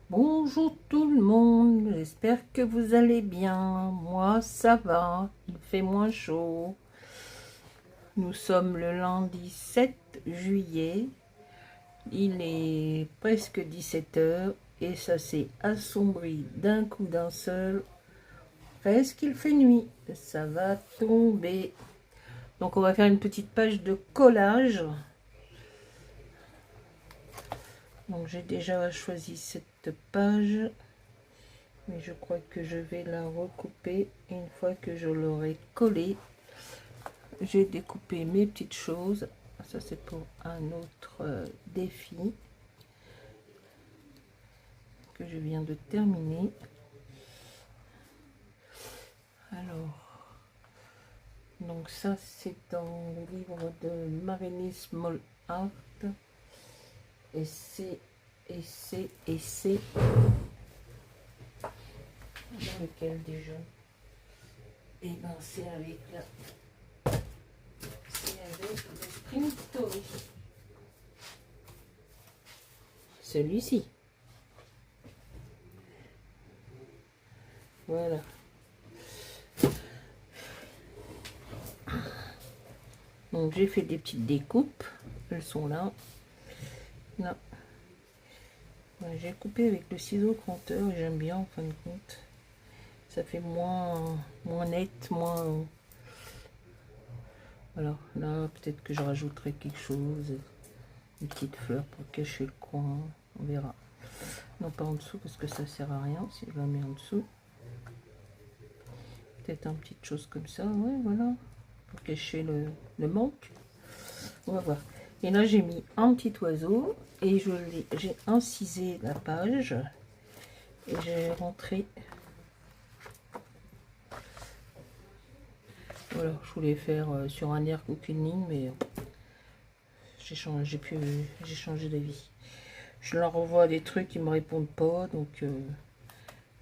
Bonjour tout le monde, j'espère que vous allez bien. Moi ça va, il fait moins chaud. Nous sommes le lundi 7 juillet, il est presque 17 heures et ça s'est assombri d'un coup d'un seul. Presque il fait nuit, ça va tomber. Donc on va faire une petite page de collage. Donc j'ai déjà choisi cette page. Mais je crois que je vais la recouper une fois que je l'aurai collée. J'ai découpé mes petites choses. Ça c'est pour un autre défi que je viens de terminer. Alors, donc ça c'est dans le livre de Marilyn Small Art. Et c'est dans lequel déjà? Et ben c'est avec le Spring Story. Celui-ci. Voilà. Donc j'ai fait des petites découpes. Elles sont là. Là. Ouais, j'ai coupé avec le ciseau compteur et j'aime bien en fin de compte. Ça fait moins net, moins... Voilà, là peut-être que je rajouterai quelque chose. Une petite fleur pour cacher le coin. On verra. Non, pas en dessous parce que ça sert à rien si je la mets en dessous. Peut-être une petite chose comme ça, ouais, voilà. Pour cacher le manque. On va voir. Et là j'ai mis un petit oiseau et j'ai incisé la page et j'ai rentré. Voilà, je voulais faire sur un air aucune ligne, mais j'ai changé d'avis. Je leur envoie des trucs, ils me répondent pas, donc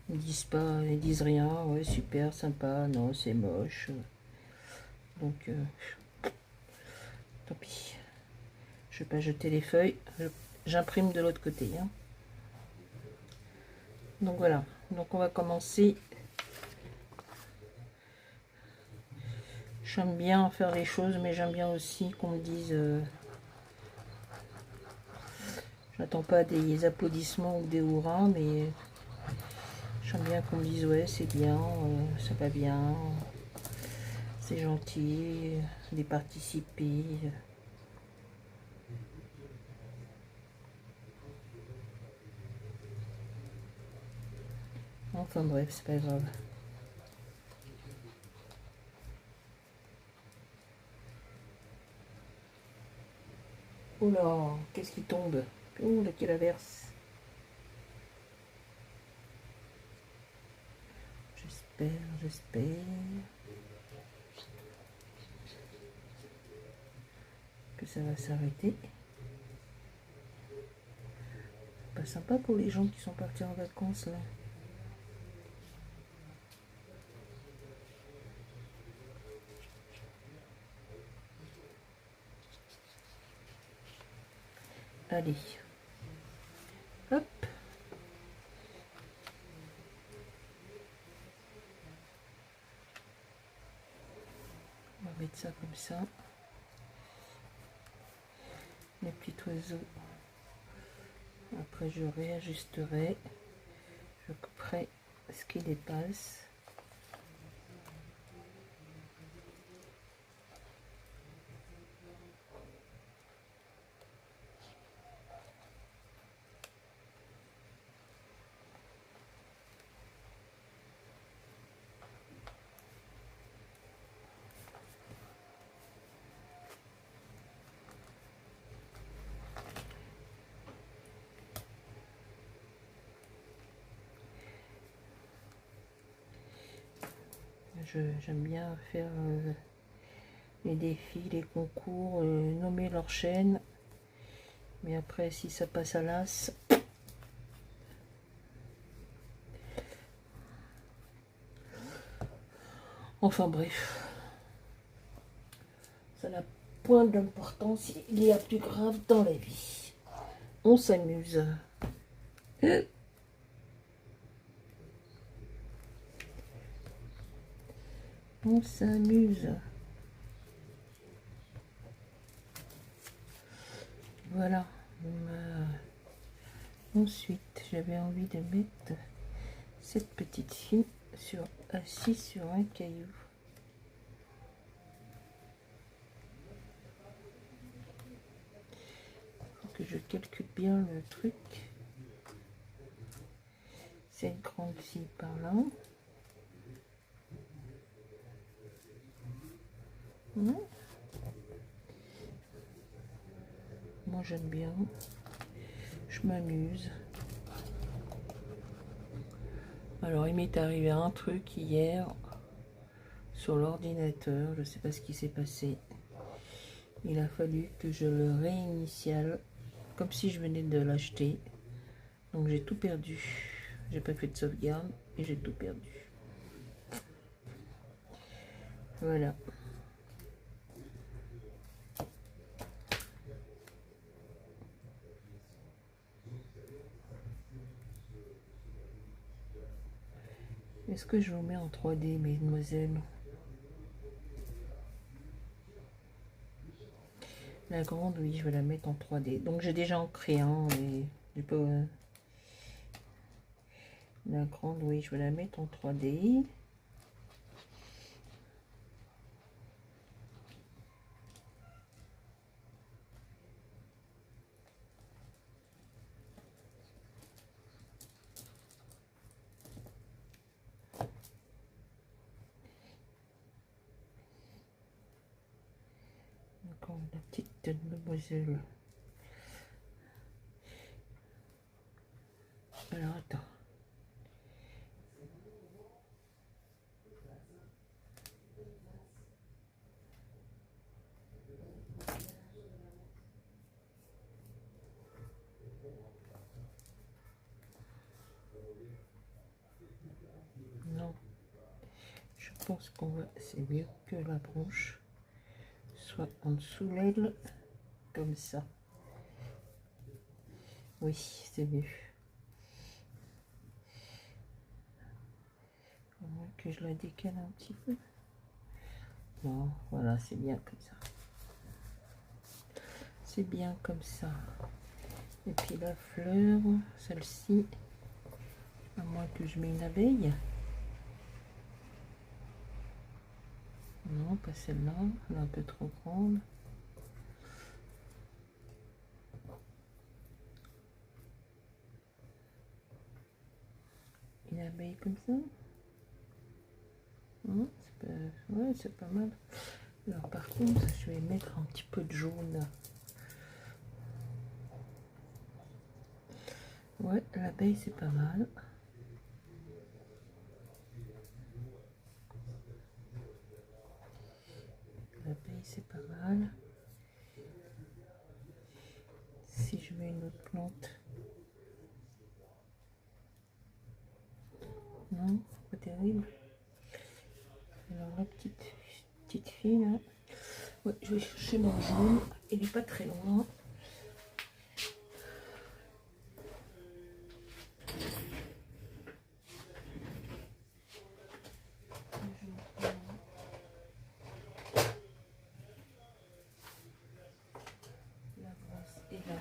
ils disent rien. Ouais, super, sympa, non, c'est moche. Donc tant pis. Je vais pas jeter les feuilles, j'imprime de l'autre côté. Hein. Donc voilà, donc on va commencer. J'aime bien faire les choses, mais j'aime bien aussi qu'on me dise... j'attends pas des applaudissements ou des hurrahs, mais j'aime bien qu'on me dise ouais c'est bien, ça va bien, c'est gentil, de participer. Enfin bref, c'est pas grave. Oh là, qu'est-ce qui tombe? Oh là, quelle averse. J'espère que ça va s'arrêter. Pas sympa pour les gens qui sont partis en vacances là. Allez. Hop. On va mettre ça comme ça. Les petits oiseaux. Après je réajusterai. Je couperai ce qui dépasse. J'aime bien faire les défis, les concours, nommer leur chaîne. Mais après, si ça passe à l'as... Enfin bref. Ça n'a point d'importance. Il y a plus grave dans la vie. On s'amuse. On s'amuse. Voilà. Ensuite, j'avais envie de mettre cette petite fille assise sur un caillou. Faut que je calcule bien le truc. Cette grande fille par là. Moi j'aime bien. Je m'amuse. Alors il m'est arrivé un truc hier sur l'ordinateur. Je sais pas ce qui s'est passé. Il a fallu que je le réinitiale comme si je venais de l'acheter. Donc j'ai tout perdu. J'ai pas fait de sauvegarde et j'ai tout perdu. Voilà. Est-ce que je vous mets en 3D, mesdemoiselles? La grande, oui, je vais la mettre en 3D. Donc j'ai déjà en crayon et je peux... La grande, oui, je vais la mettre en 3D. Encore la petite demoiselle. Alors attends. Non, je pense qu'on va, c'est mieux que la branche soit en dessous l'aile, comme ça. Oui, c'est mieux. À moins que je la décale un petit peu. Non, voilà, c'est bien comme ça. C'est bien comme ça. Et puis la fleur, celle-ci, à moins que je mette une abeille. Non, pas celle-là, elle est un peu trop grande. Une abeille comme ça. Ouais, c'est pas mal. Alors par contre, je vais mettre un petit peu de jaune. Ouais, l'abeille c'est pas mal. L'abeille c'est pas mal. Si je mets une autre plante. Non, pas terrible. Alors la petite fille là. Ouais, je vais chercher mon jaune. Il n'est pas très loin. La brosse est là.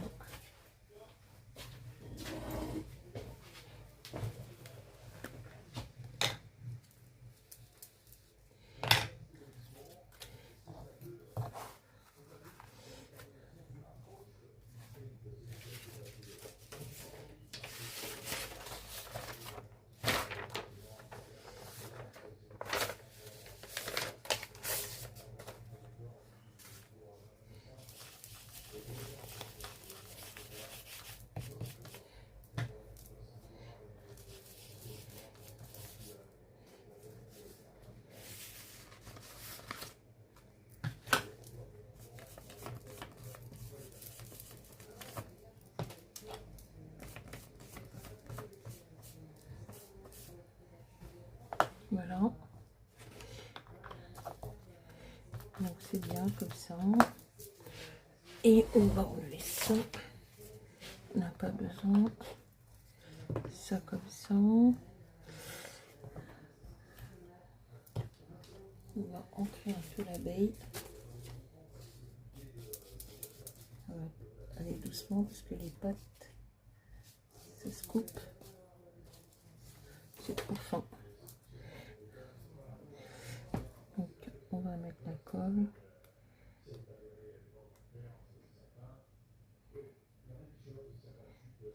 Voilà. Donc c'est bien comme ça. Et on va enlever ça. On n'a pas besoin. Ça comme ça. couper l'abeille. Voilà. Allez doucement parce que les pattes, ça se coupe. C'est trop fin. Donc on va mettre la colle.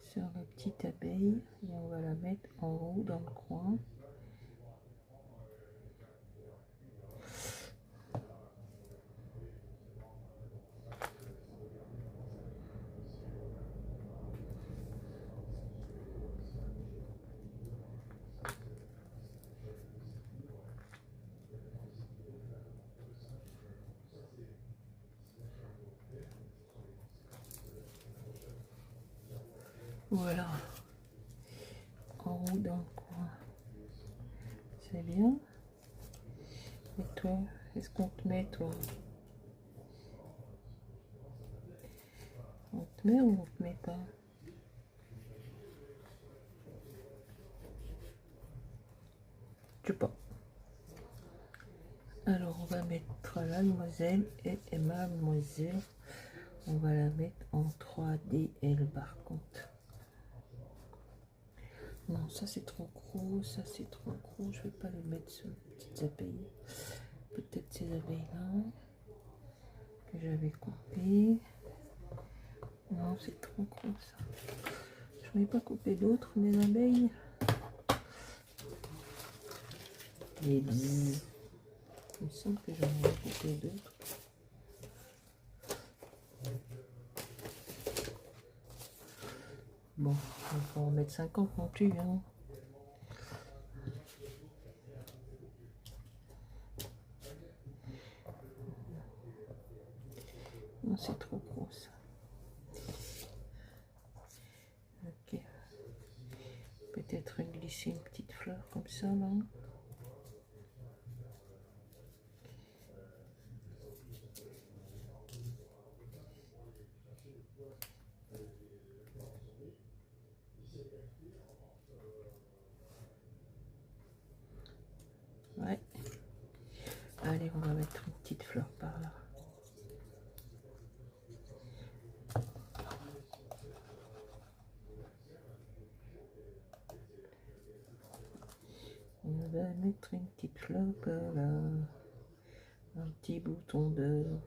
Sur la petite abeille et on va la mettre en haut dans le coin. Voilà, en haut dans le coin, c'est bien. Et toi, est-ce qu'on te met, toi? On te met ou on te met pas? Je sais pas. Alors on va mettre la demoiselle et mademoiselle. On va la mettre en 3D elle par contre. Non, ça c'est trop gros, ça c'est trop gros. Je vais pas les mettre sur les petites abeilles. Peut-être ces abeilles-là que j'avais coupées. Non, c'est trop gros ça. Je n'ai pas coupé d'autres des abeilles. Les bzzz. Il me semble que j'en ai coupé d'autres. Bon, on va en mettre 50 non plus. Hein. Non, c'est trop gros ça. Ok. Peut-être glisser une petite fleur comme ça là. Ouais. Allez, on va mettre une petite fleur par là. On va mettre une petite fleur par là. Un petit bouton d'or.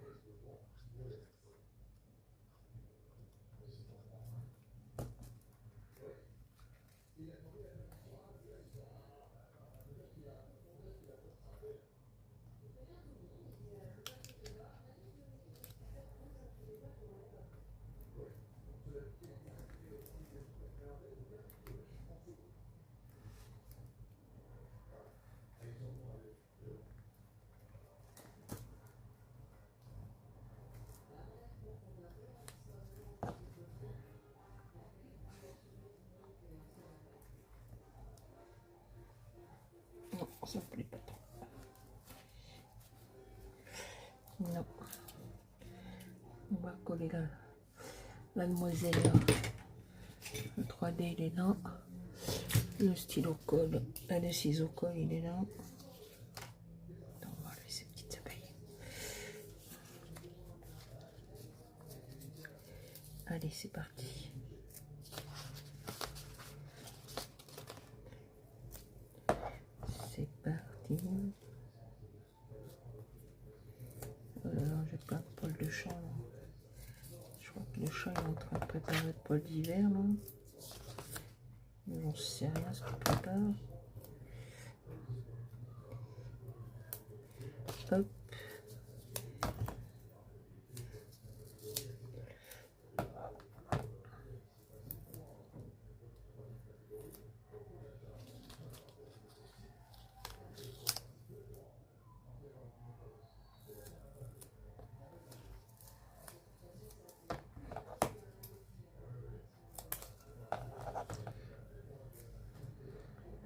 Non, ça ne plaît pas trop. Non. On va coller la demoiselle là. Le 3D il est là. Le stylo colle. Le ciseau colle il est là. On va enlever ces petites abeilles. Allez, c'est parti. C'est parti. Alors, j'ai plein de poils de chat là. Je crois que le chat est en train de préparer le poil d'hiver là. Mais j'en sais rien ce qu'il prépare. Hop.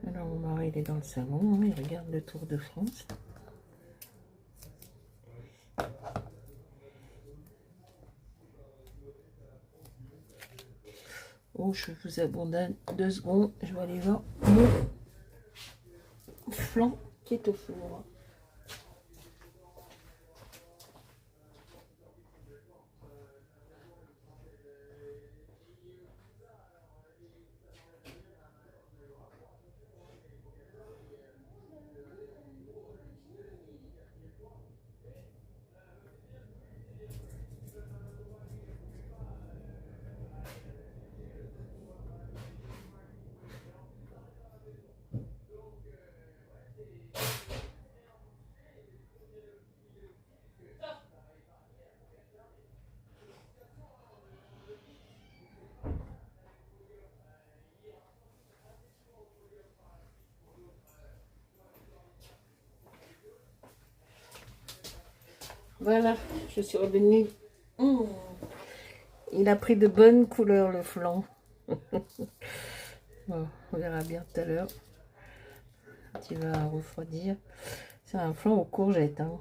Alors mon mari il est dans le salon, il regarde le Tour de France. Oh, je vous abandonne 2 secondes, je vais aller voir mon flan qui est au four. Voilà, je suis revenue. Mmh. Il a pris de bonnes couleurs le flan. Bon, on verra bien tout à l'heure. Il va refroidir. C'est un flan aux courgettes. Hein.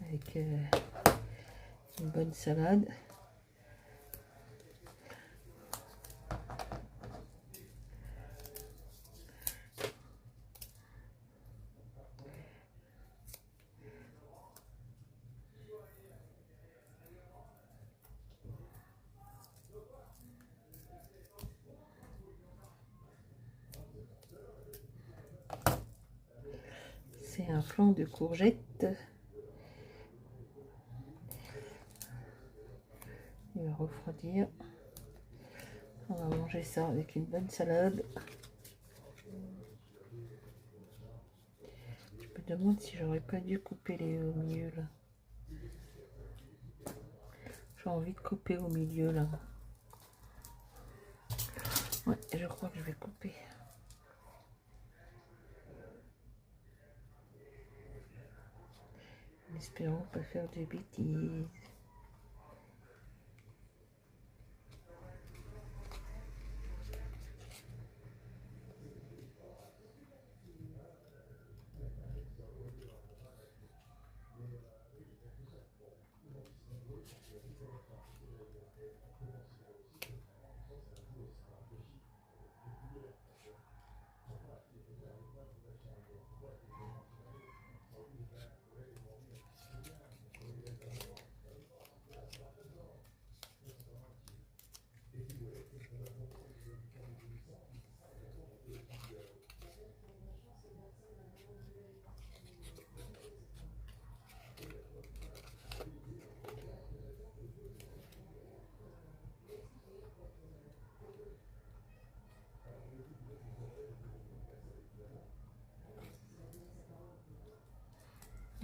Avec une bonne salade. C'est un flan de courgettes. Il va refroidir. On va manger ça avec une bonne salade. Je me demande si j'aurais pas dû couper les au milieu là. J'ai envie de couper au milieu là. Ouais, je crois que je vais couper. Espérons pas faire de bêtises.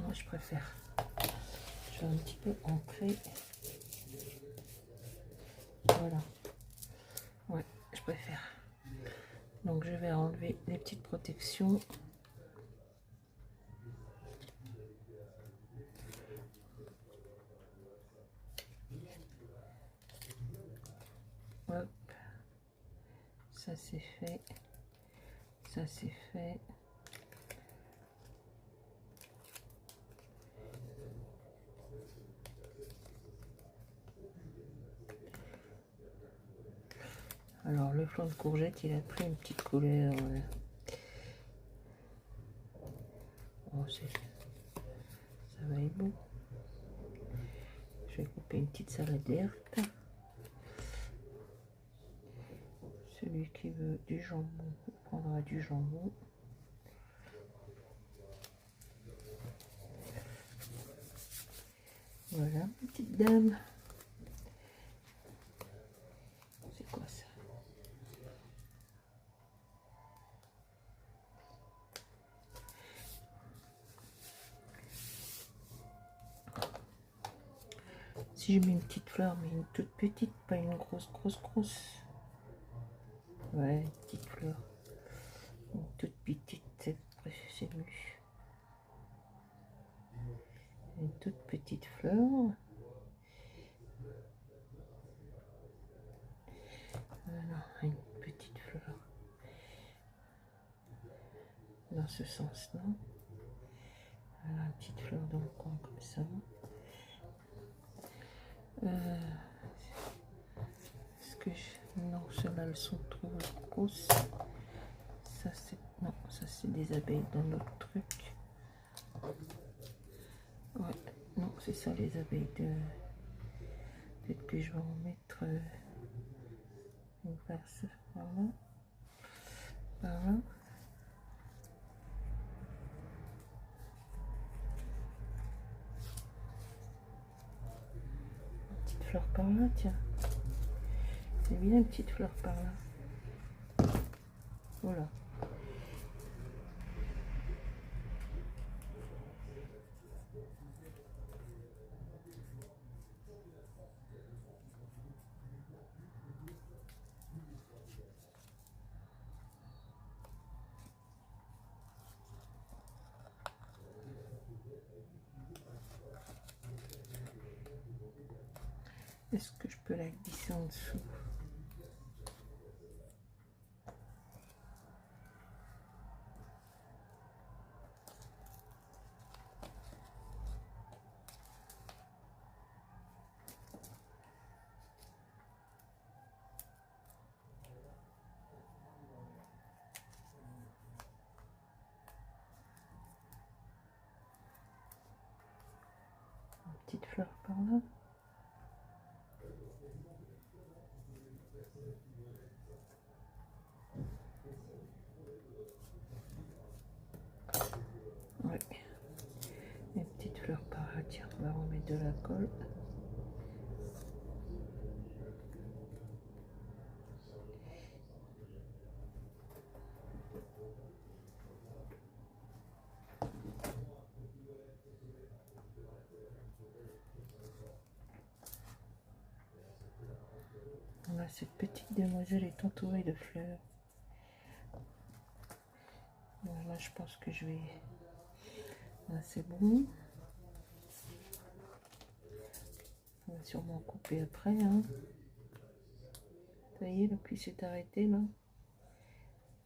Moi je préfère. Je vais un petit peu ancrer. Voilà. Ouais, je préfère. Donc je vais enlever les petites protections. Hop. Ça c'est fait. Ça c'est fait. Alors le flan de courgette, il a pris une petite couleur. Oh, ça va être beau. Je vais couper une petite salade verte. Celui qui veut du jambon, il prendra du jambon. Voilà, petite dame. C'est quoi ça? Si je mets une petite fleur, mais une toute petite, pas une grosse. Ouais, une petite fleur. Une toute petite, c'est mieux. Une toute petite fleur. Voilà, une petite fleur. Dans ce sens-là. Voilà, une petite fleur dans le coin comme ça. Est-ce que non, ceux-là elles sont trop grosses. Ça c'est non, ça c'est des abeilles dans notre truc. Ouais, non, c'est ça les abeilles de. Peut-être que je vais en mettre une par ça, voilà. Voilà. Une petite fleur par là, tiens. C'est bien une petite fleur par là. Voilà. Est-ce que je peux la glisser en dessous? Une petite fleur par là. Ouais. Une petite fleur par là. Tiens, on va remettre de la colle. Là, cette petite demoiselle est entourée de fleurs. Là, je pense que je vais... Là, c'est bon. On va sûrement couper après. Hein. Ça y est, la pluie s'est arrêtée là.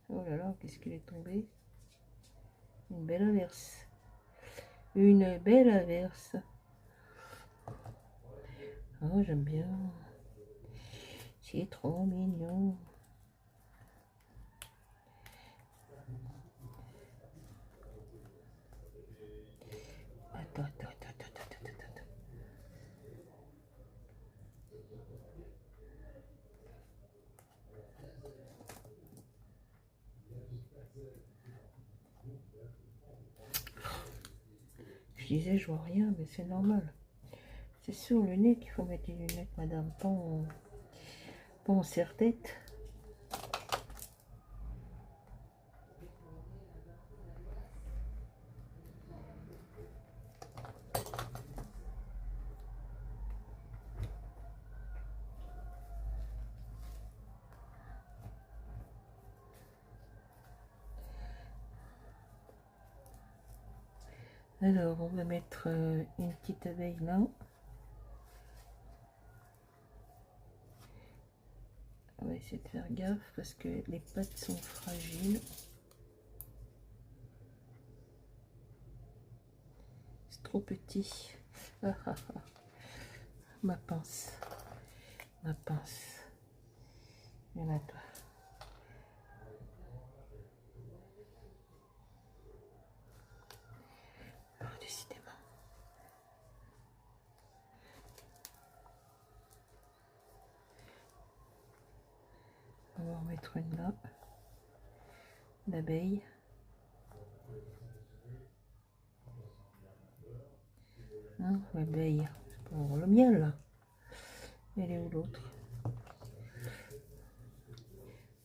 Oh là là, qu'est-ce qu'il est tombé? Une belle averse. Une belle averse. Oh, j'aime bien. C'est trop mignon. Attends. Je disais, je vois rien, mais c'est normal. C'est sur le nez qu'il faut mettre les lunettes, madame, pas en serre-tête. Alors, on va mettre une petite abeille là. On va essayer de faire gaffe parce que les pattes sont fragiles. C'est trop petit. Ah, ah, ah. Ma pince. Ma pince. Il y en a toi. Oh, décidément. On va en mettre une là. L'abeille. Hein, l'abeille. C'est pour avoir le miel là. Elle est où l'autre?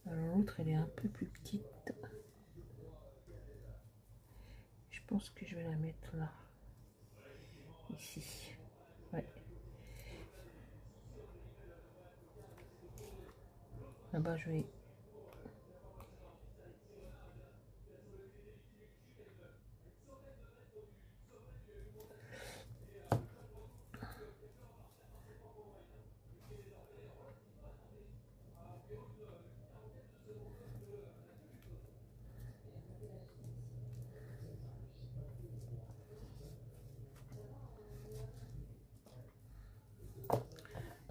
Alors l'autre elle est un peu plus petite. Je pense que je vais la mettre là. Ici. Ouais. Là-bas je vais...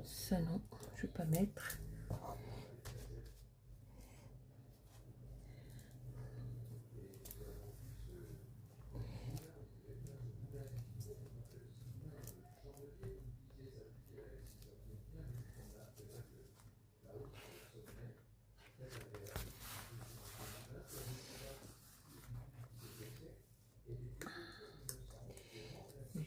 Ça non, je vais pas mettre.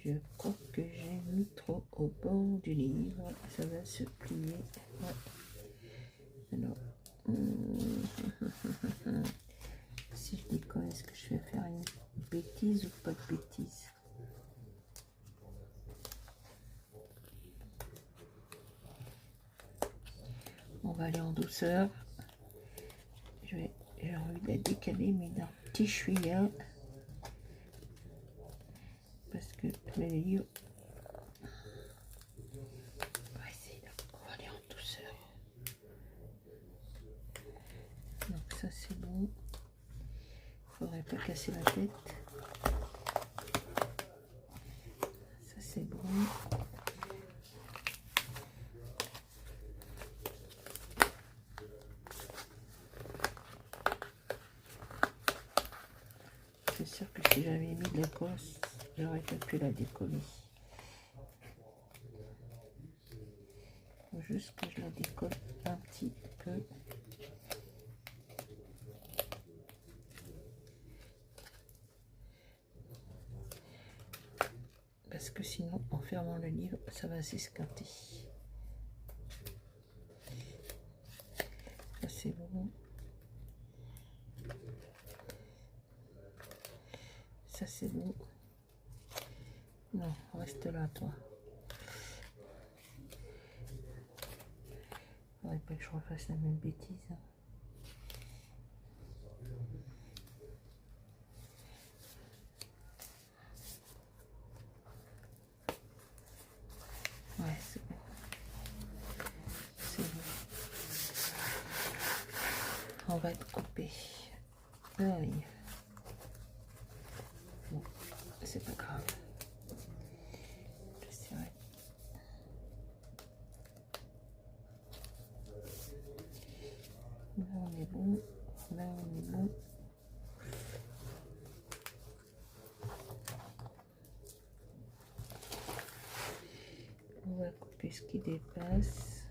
Je crois que j'ai mis trop au bord du livre. Ça va se plier. Ouais. Alors, si je déconne, est-ce que je vais faire une bêtise ou pas de bêtise? On va aller en douceur. J'ai envie de la décaler, mais d'un petit chouïa. Parce que le livre... On va essayer. Ça c'est bon. Faudrait pas casser la tête. Ça c'est bon. C'est sûr que si j'avais mis de la cosse, j'aurais pas pu la décoller. Faut juste que je la décolle un petit peu. Parce que sinon, en fermant le livre, ça va s'esquinter. Ça c'est bon. Ça c'est bon. Non, reste là toi. Faudrait pas que je refasse la même bêtise. Ouais, c'est bon. C'est bon. On va être coupé. Oui. Bon, c'est pas grave. C'est vrai. Là on est bon. Là on est bon. On va couper ce qui dépasse.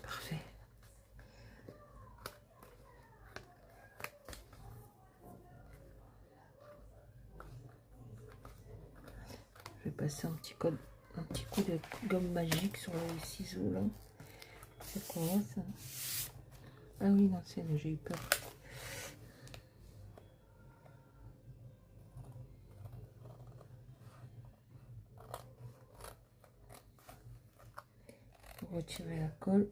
Parfait. Je vais passer un petit coup de gomme magique sur les ciseaux là. C'est quoi ça? Ah oui, non, c'est là, j'ai eu peur. Pour retirer la colle.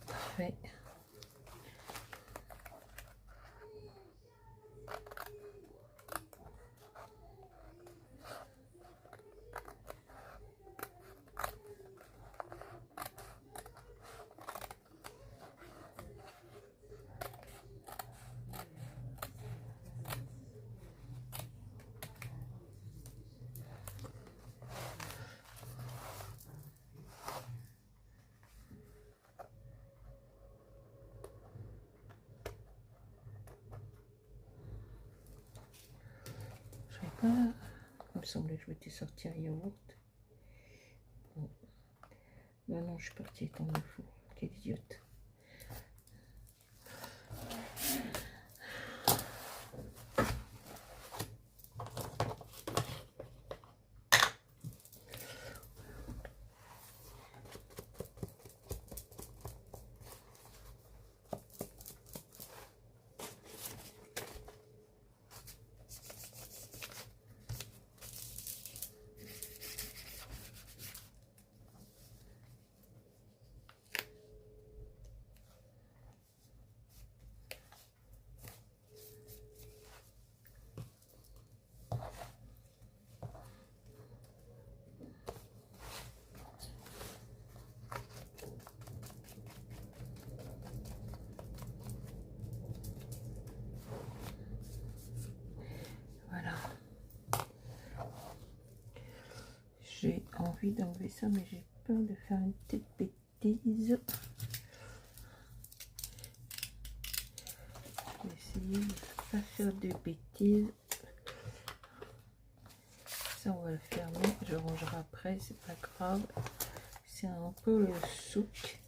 Parfait. Il me semblait que je m'étais sorti un yaourt. Bon. Non, je suis partie étendre le four. Quelle idiote. J'ai envie d'enlever ça, mais j'ai peur de faire une petite bêtise. Je vais essayer de ne pas faire de bêtises. Ça, on va le fermer. Je rangerai après, c'est pas grave. C'est un peu le souk.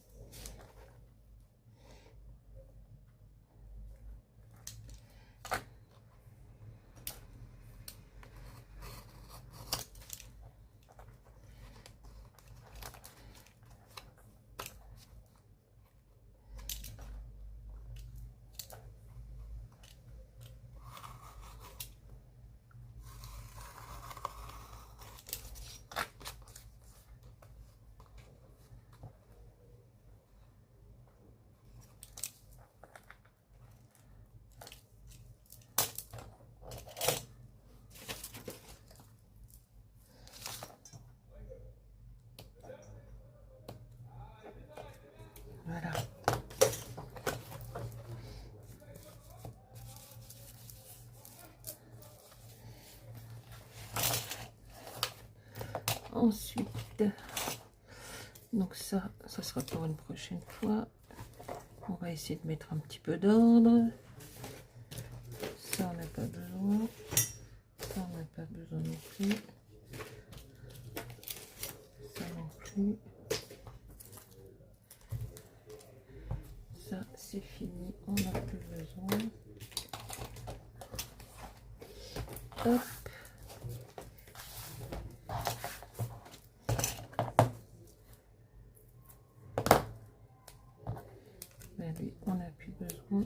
Ensuite, donc ça sera pour une prochaine fois. On va essayer de mettre un petit peu d'ordre. Ça, on n'a pas besoin. Ça, on n'a pas besoin non plus. Ça non plus. Ça, c'est fini. On n'a plus besoin. Hop. Ben lui, on n'a plus besoin.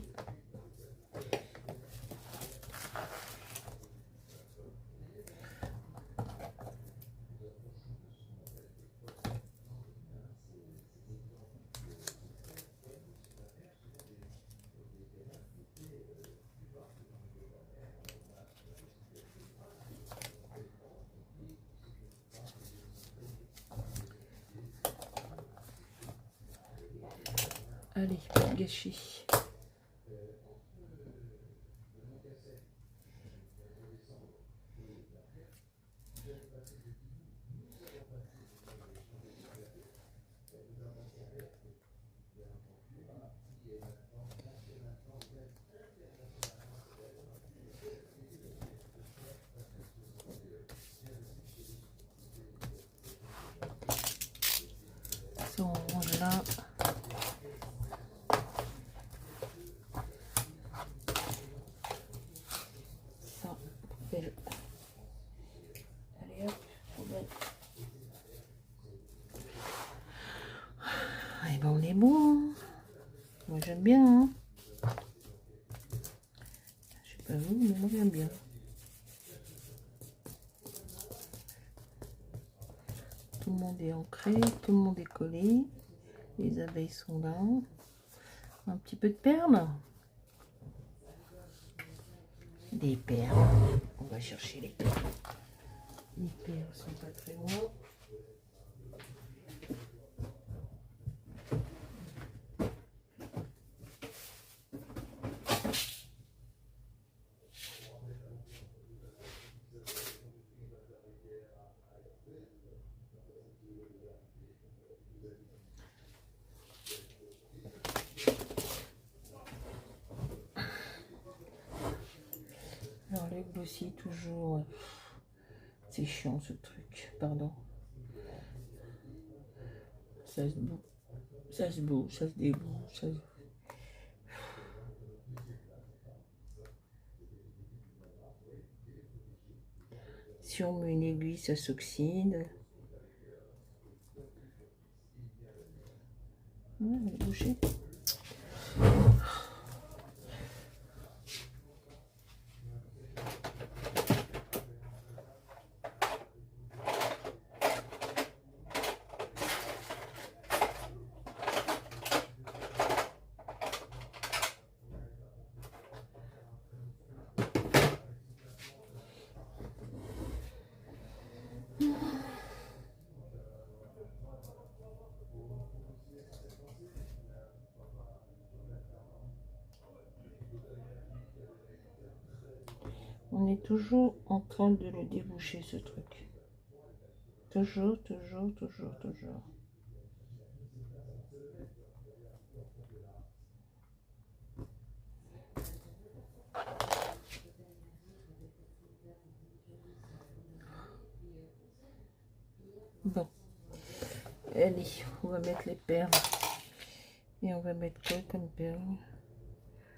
Allez, pas de gâchis. Ça, on range là. Ça, poubelle. Allez hop, poubelle. Et ben on est bon. Moi j'aime bien. Hein. Je sais pas vous, mais moi j'aime bien. Tout le monde est ancré, tout le monde est collé. Les abeilles sont là. Un petit peu de perles. Des perles. On va chercher les perles. Les perles sont pas très loin. J'enlève aussi toujours. C'est chiant ce truc, pardon. Ça se boue, ça se boue, ça se déboue, ça se... Si on met une aiguille, ça s'oxyde. Ouais, elle est bouchée. On est toujours en train de le déboucher, ce truc. Toujours, toujours, toujours, toujours. Bon. Allez, on va mettre les perles. Et on va mettre quoi comme perles?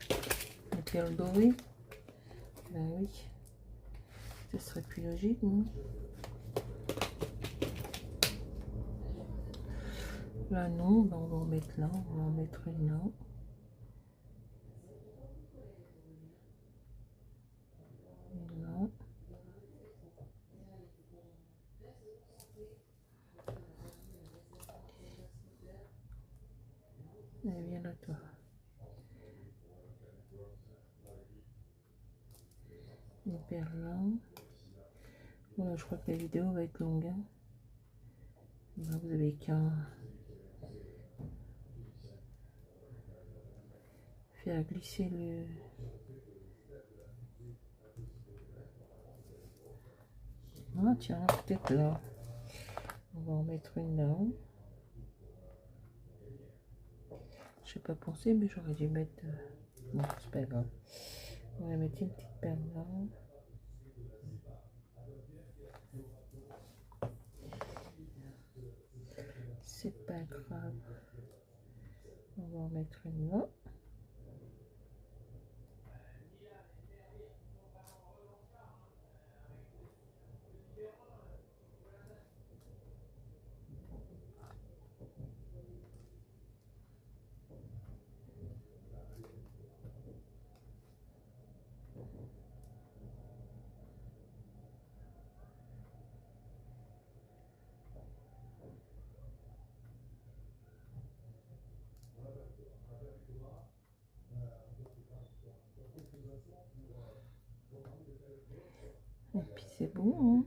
Les perles dorées. Ben oui. Ce serait plus logique, non? Là, non. Ben, on va en mettre là. On va en mettre une là. Et là. Et viens là, toi. Les perles là. Voilà, je crois que la vidéo va être longue. Hein. Là, vous avez qu'à faire glisser le... Ah tiens, peut-être là. va en mettre une là. Je n'ai pas pensé, mais j'aurais dû mettre... Bon, c'est pas grave. On va mettre une petite perle là. C'est pas grave. On va en mettre une là. Et puis c'est bon, hein.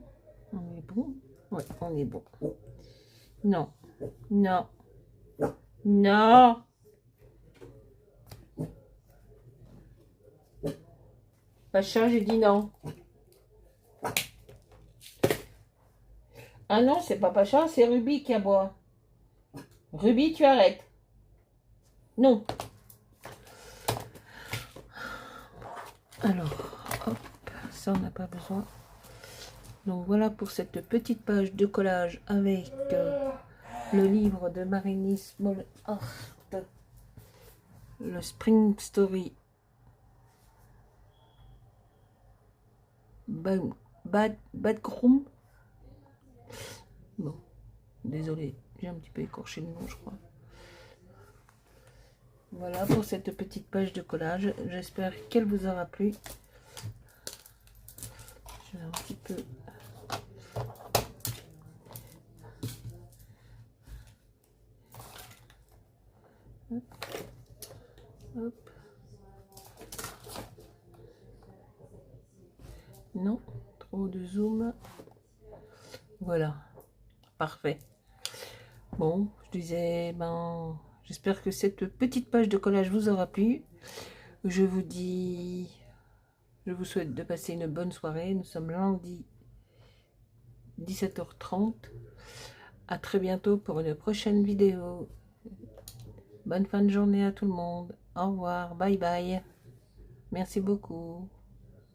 On est bon. Ouais, on est bon. Non, non, non. Pacha, j'ai dit non. Ah non, c'est pas Pacha, c'est Ruby qui aboie. Ruby, tu arrêtes. Non. Alors, hop, ça on n'a pas besoin. Donc voilà pour cette petite page de collage avec le livre de Marini Small Art, le Spring Story Badgroom. Bon, désolé, j'ai un petit peu écorché le nom, je crois. Voilà pour cette petite page de collage. J'espère qu'elle vous aura plu. Je vais un petit peu... Hop. Hop. Non, trop de zoom. Voilà, parfait. Bon, je disais, ben, j'espère que cette petite page de collage vous aura plu. Je vous souhaite de passer une bonne soirée. Nous sommes lundi 17h30. À très bientôt pour une prochaine vidéo. Bonne fin de journée à tout le monde. Au revoir, bye bye. Merci beaucoup.